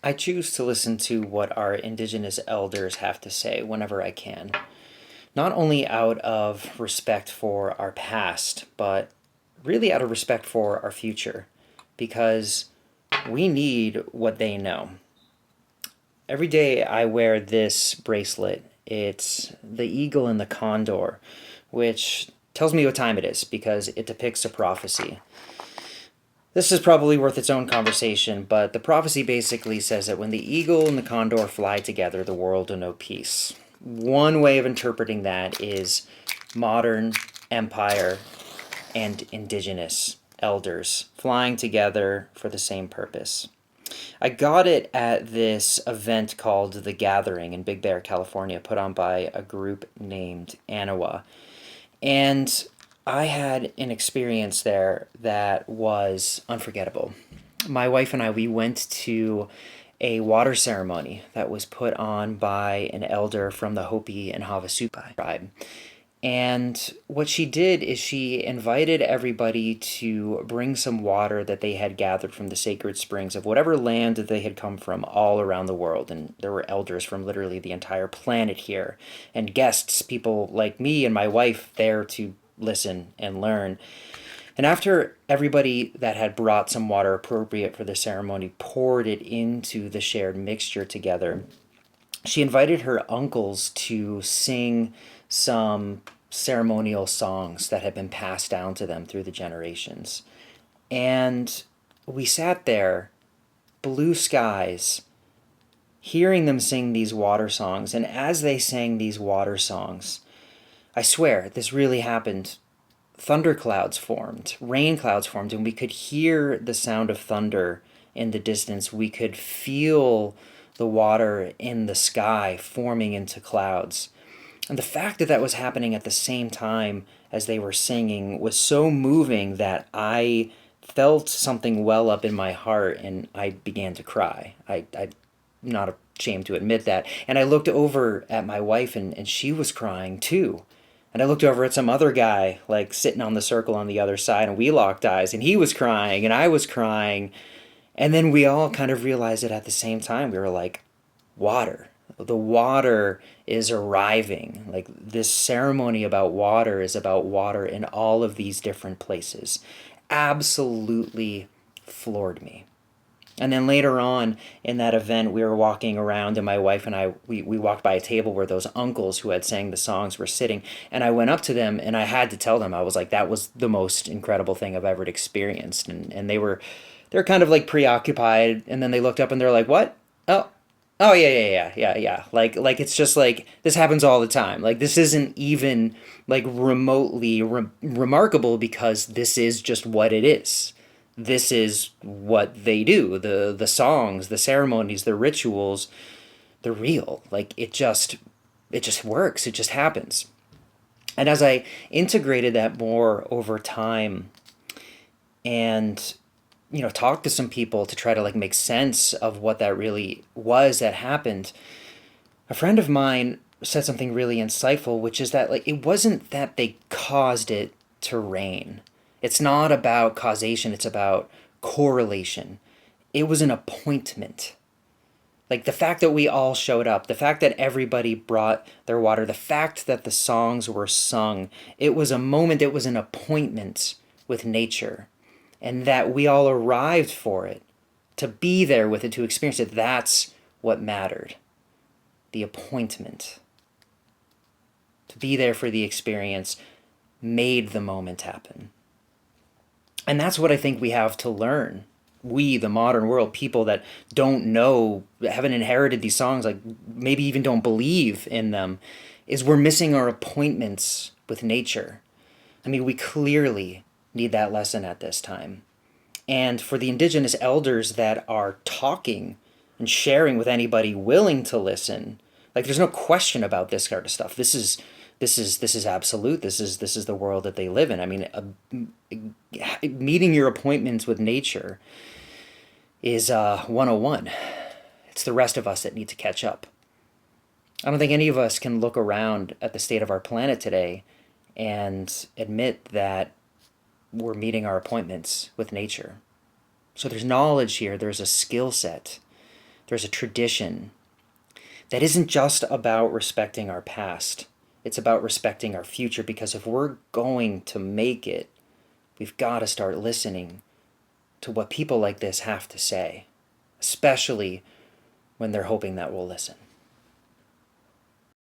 I choose to listen to what our Indigenous elders have to say whenever I can, not only out of respect for our past, but really out of respect for our future, because we need what they know. Every day I wear this bracelet. It's the eagle and the condor, which tells me what time it is because it depicts a prophecy. This is probably worth its own conversation, but the prophecy basically says that when the eagle and the condor fly together, the world will know peace. One way of interpreting that is modern empire and indigenous elders flying together for the same purpose. I got it at this event called The Gathering in Big Bear, California, put on by a group named Aniwa. And I had an experience there that was unforgettable. My wife and I, we went to a water ceremony that was put on by an elder from the Hopi and Havasupai tribe. And what she did is she invited everybody to bring some water that they had gathered from the sacred springs of whatever land that they had come from all around the world. And there were elders from literally the entire planet here, and guests, people like me and my wife, there to listen and learn. And after everybody that had brought some water appropriate for the ceremony poured it into the shared mixture together, she invited her uncles to sing some ceremonial songs that had been passed down to them through the generations. And we sat there, blue skies, hearing them sing these water songs. And as they sang these water songs, I swear, this really happened. Thunderclouds formed, rain clouds formed, and we could hear the sound of thunder in the distance. We could feel the water in the sky forming into clouds. And the fact that that was happening at the same time as they were singing was so moving that I felt something well up in my heart and I began to cry. I'm not ashamed to admit that. And I looked over at my wife and she was crying too. And I looked over at some other guy, like sitting on the circle on the other side, and we locked eyes, and he was crying, and I was crying. And then we all kind of realized it at the same time. We were like, water. The water is arriving. Like, this ceremony about water is about water in all of these different places. Absolutely floored me. And then later on in that event, we were walking around, and my wife and I, we walked by a table where those uncles who had sang the songs were sitting. And I went up to them, and I had to tell them, I was like, that was the most incredible thing I've ever experienced. And they were kind of like preoccupied, and then they looked up and they're like, what? Oh, oh yeah. Like it's just like this happens all the time. Like this isn't even like remotely remarkable because this is just what it is. This is what they do. The songs, the ceremonies, the rituals, they're real. Like it just works. It just happens. And as I integrated that more over time and talk to some people to try to like make sense of what that really was that happened, a friend of mine said something really insightful, which is that like it wasn't that they caused it to rain. It's not about causation, it's about correlation. It was an appointment. Like the fact that we all showed up, the fact that everybody brought their water, the fact that the songs were sung, it was a moment, it was an appointment with nature. And that we all arrived for it, to be there with it, to experience it. That's what mattered. The appointment. To be there for the experience made the moment happen. And that's what I think we have to learn. We, the modern world, people that don't know, haven't inherited these songs, like maybe even don't believe in them, is we're missing our appointments with nature. I mean, we clearly need that lesson at this time. And for the Indigenous elders that are talking and sharing with anybody willing to listen, like there's no question about this kind of stuff. This is absolute. This is the world that they live in. I mean, meeting your appointments with nature is 101. It's the rest of us that need to catch up. I don't think any of us can look around at the state of our planet today and admit that we're meeting our appointments with nature. So there's knowledge here, there's a skill set There's a tradition that isn't just about respecting our past. It's about respecting our future, because if we're going to make it, we've got to start listening to what people like this have to say, especially when they're hoping that we'll listen.